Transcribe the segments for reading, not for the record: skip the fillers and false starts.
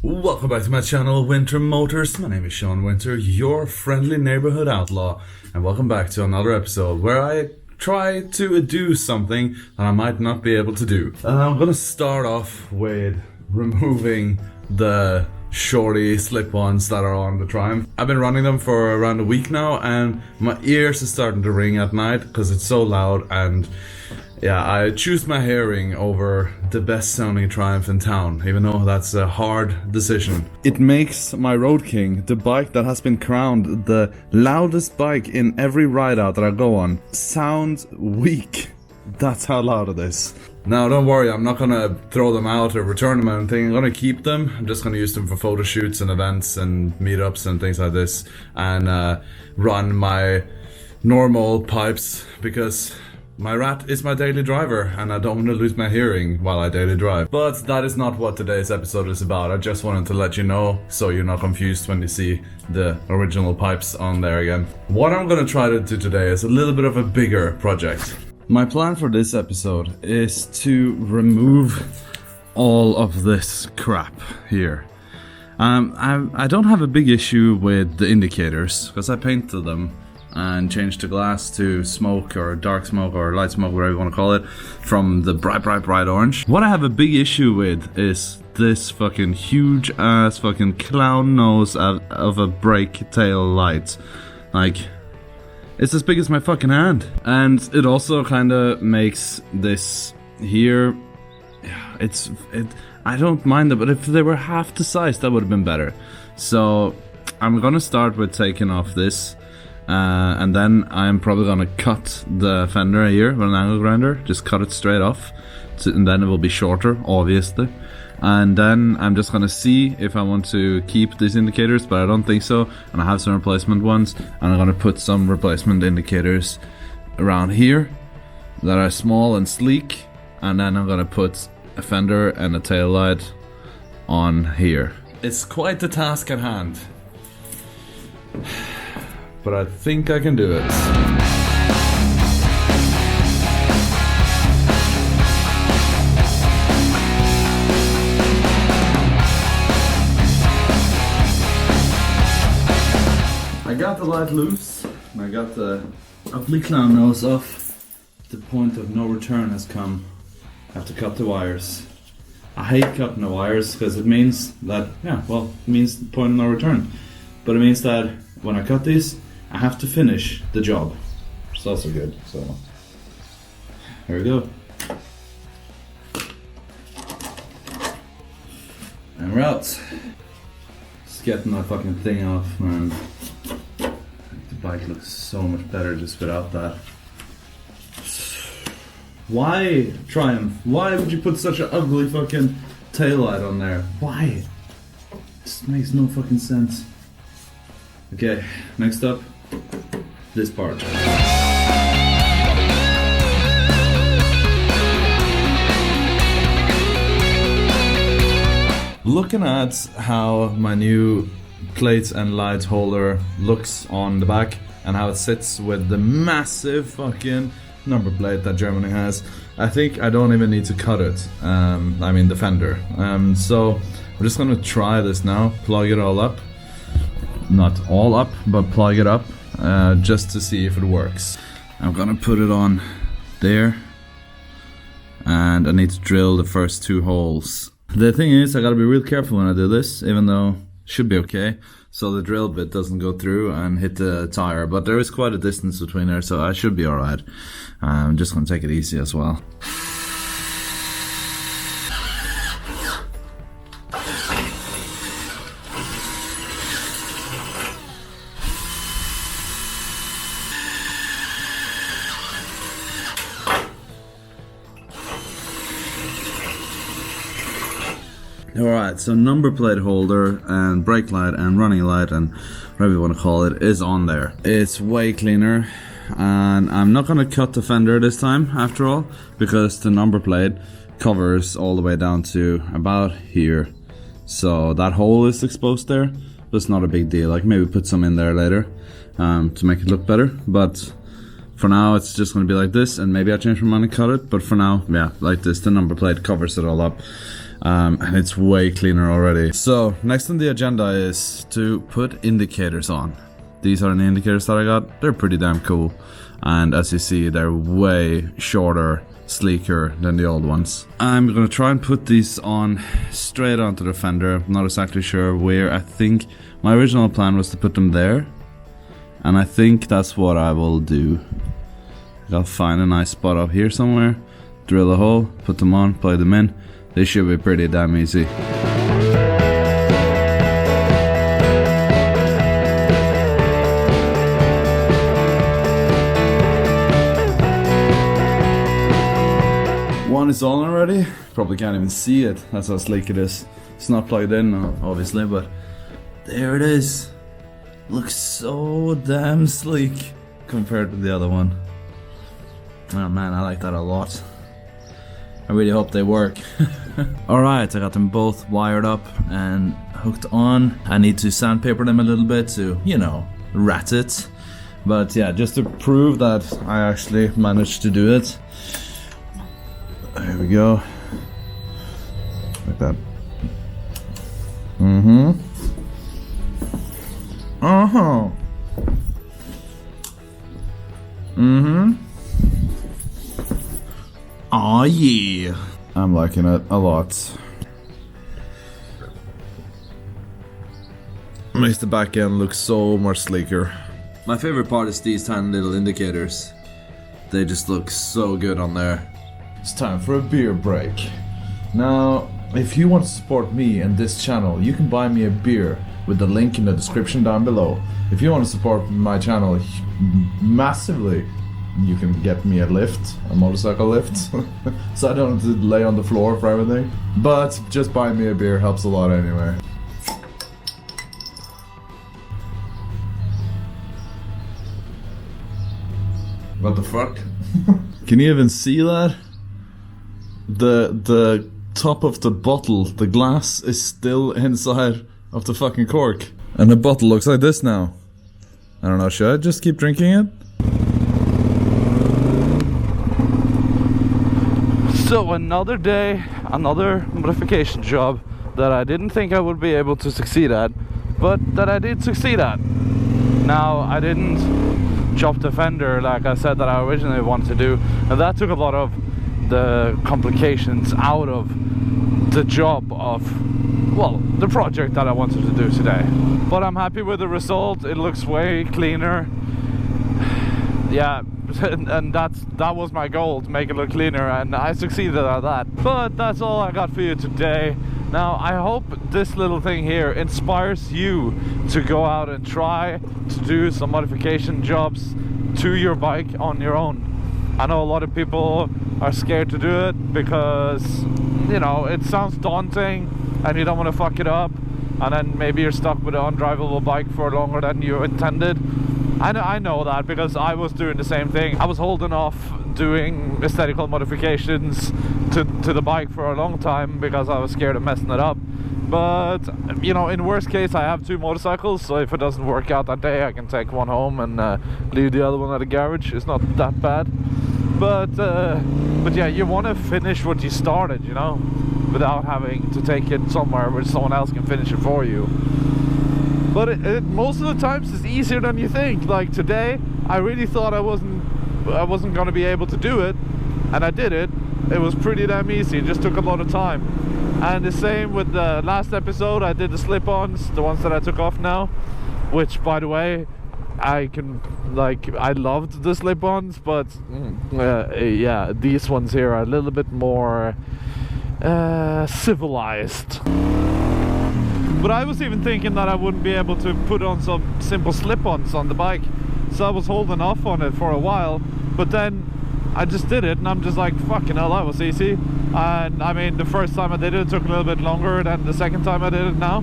Welcome back to my channel, Winter Motors. My name is Sean Winter, your friendly neighborhood outlaw, and welcome back to another episode where I try to do something that I might not be able to do. I'm gonna start off with removing the shorty slip-ons that are on the Triumph. I've been running them for around a week now, and my ears are starting to ring at night because it's so loud. And yeah, I choose my hearing over the best sounding Triumph in town, even though that's a hard decision. It makes my Road King, the bike that has been crowned the loudest bike in every ride out that I go on, sound weak. That's how loud it is. Now don't worry, I'm not gonna throw them out or return them or anything. I'm gonna keep them. I'm just gonna use them for photo shoots and events and meetups and things like this, and run my normal pipes because my rat is my daily driver and I don't want to lose my hearing while I daily drive. But that is not what today's episode is about. I just wanted to let you know so you're not confused when you see the original pipes on there again. What I'm gonna try to do today is a little bit of a bigger project. My plan for this episode is to remove all of this crap here. I don't have a big issue with the indicators because I painted them and changed the glass to smoke or dark smoke or light smoke, whatever you want to call it, from the bright orange. What I have a big issue with is this fucking huge ass fucking clown nose of a brake tail light. Like, it's as big as my fucking hand. And it also kind of makes this here, I don't mind it, but if they were half the size, that would have been better. So I'm gonna start with taking off this. And then I'm probably gonna cut the fender here with an angle grinder, just cut it straight off, and then it will be shorter, obviously. And then I'm just gonna see if I want to keep these indicators, but I don't think so. And I have some replacement ones, and I'm gonna put some replacement indicators around here that are small and sleek, and then I'm gonna put a fender and a tail light on here. It's quite the task at hand, but I think I can do it. I got the light loose, and I got the ugly clown nose off. The point of no return has come. I have to cut the wires. I hate cutting the wires because it means that, it means the point of no return. But it means that when I cut these, I have to finish the job. It's also good, so here we go. And we're out. Just getting that fucking thing off, man. The bike looks so much better just without that. Why, Triumph? Why would you put such an ugly fucking taillight on there? Why? This makes no fucking sense. Okay, next up, this part. Looking at how my new plates and light holder looks on the back and how it sits with the massive fucking number plate that Germany has, I think I don't even need to cut it. I mean the fender. So I'm just gonna try this now, plug it all up. Not all up, but plug it up just to see if it works. I'm gonna put it on there, and I need to drill the first 2 holes. The thing is, I gotta be real careful when I do this, even though it should be okay, so the drill bit doesn't go through and hit the tire, but there is quite a distance between there, so I should be alright. I'm just gonna take it easy as well. Alright, so number plate holder and brake light and running light and whatever you want to call it is on there. It's way cleaner, and I'm not going to cut the fender this time after all, because the number plate covers all the way down to about here. So that hole is exposed there, but it's not a big deal. Like maybe put some in there later to make it look better, but for now it's just going to be like this, and maybe I change my mind and cut it, but for now, yeah, like this, the number plate covers it all up. and it's way cleaner already. So next on the agenda is to put indicators on. These are the indicators that I got. They're pretty damn cool, and as you see, they're way shorter, sleeker than the old ones. I'm gonna try and put these on straight onto the fender. I'm not exactly sure where. I think my original plan was to put them there, and I think that's what I will do. I'll find a nice spot up here somewhere, drill a hole, put them on, plug them in. They should be pretty damn easy. One is on already. Probably can't even see it. That's how sleek it is. It's not plugged in, obviously, but there it is. Looks so damn sleek compared to the other one. Oh man, I like that a lot. I really hope they work. Alright, I got them both wired up and hooked on. I need to sandpaper them a little bit to, you know, rat it. But yeah, just to prove that I actually managed to do it. There we go. Like that. Mm-hmm. Uh-huh. Mm-hmm. Aw, yeah. I'm liking it a lot. Makes the back end look so much sleeker. My favorite part is these tiny little indicators. They just look so good on there. It's time for a beer break. Now, if you want to support me and this channel, you can buy me a beer with the link in the description down below. If you want to support my channel massively, you can get me a lift, a motorcycle lift, so I don't have to lay on the floor for everything. But just buying me a beer helps a lot anyway. What the fuck? Can you even see that? The top of the bottle, the glass is still inside of the fucking cork. And the bottle looks like this now. I don't know, should I just keep drinking it? So another day, another modification job that I didn't think I would be able to succeed at, but that I did succeed at. Now, I didn't chop the fender like I said that I originally wanted to do, and that took a lot of the complications out of the job of, well, the project that I wanted to do today. But I'm happy with the result. It looks way cleaner. Yeah, and that was my goal, to make it look cleaner, and I succeeded at that. But that's all I got for you today. Now, I hope this little thing here inspires you to go out and try to do some modification jobs to your bike on your own. I know a lot of people are scared to do it because, you know, it sounds daunting and you don't want to fuck it up, and then maybe you're stuck with an undrivable bike for longer than you intended. I know that because I was doing the same thing. I was holding off doing aesthetical modifications to the bike for a long time because I was scared of messing it up. But, you know, in worst case, I have two motorcycles, so if it doesn't work out that day, I can take one home and leave the other one at the garage. It's not that bad. But yeah, you want to finish what you started, you know, without having to take it somewhere where someone else can finish it for you. But it most of the times it's easier than you think. Like today, I really thought I wasn't going to be able to do it, and I did it. It was pretty damn easy. It just took a lot of time. And the same with the last episode. I did the slip-ons, the ones that I took off now, which, by the way, I loved the slip-ons, but yeah, these ones here are a little bit more civilized. But I was even thinking that I wouldn't be able to put on some simple slip-ons on the bike, so I was holding off on it for a while. But then I just did it, and I'm just like, fucking hell, that was easy. And I mean, the first time I did it took a little bit longer than the second time I did it now.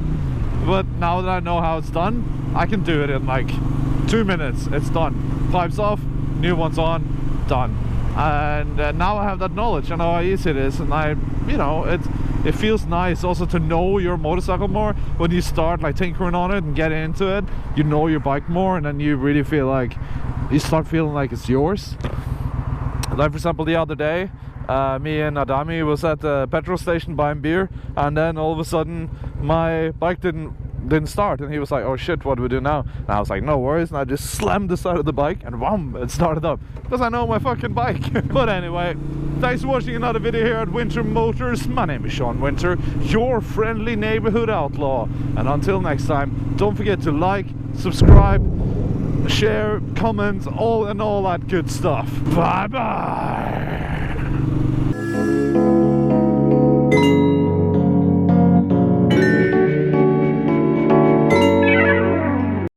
But now that I know how it's done, I can do it in like 2 minutes. It's done. Pipes off, new one's on, done. And now I have that knowledge. I know how easy it is, and you know, it feels nice also to know your motorcycle more. When you start like tinkering on it and get into it, you know your bike more, and then you really feel like you start feeling like it's yours. Like, for example, the other day me and Adami was at the petrol station buying beer, and then all of a sudden my bike didn't start, and he was like, oh shit, what do we do now? And I was like, no worries, and I just slammed the side of the bike and wham, it started up, because I know my fucking bike. But anyway, thanks for watching another video here at Winter Motors. My name is Sean Winter, your friendly neighborhood outlaw, and until next time, don't forget to like, subscribe, share, comment, all that good stuff. Bye bye.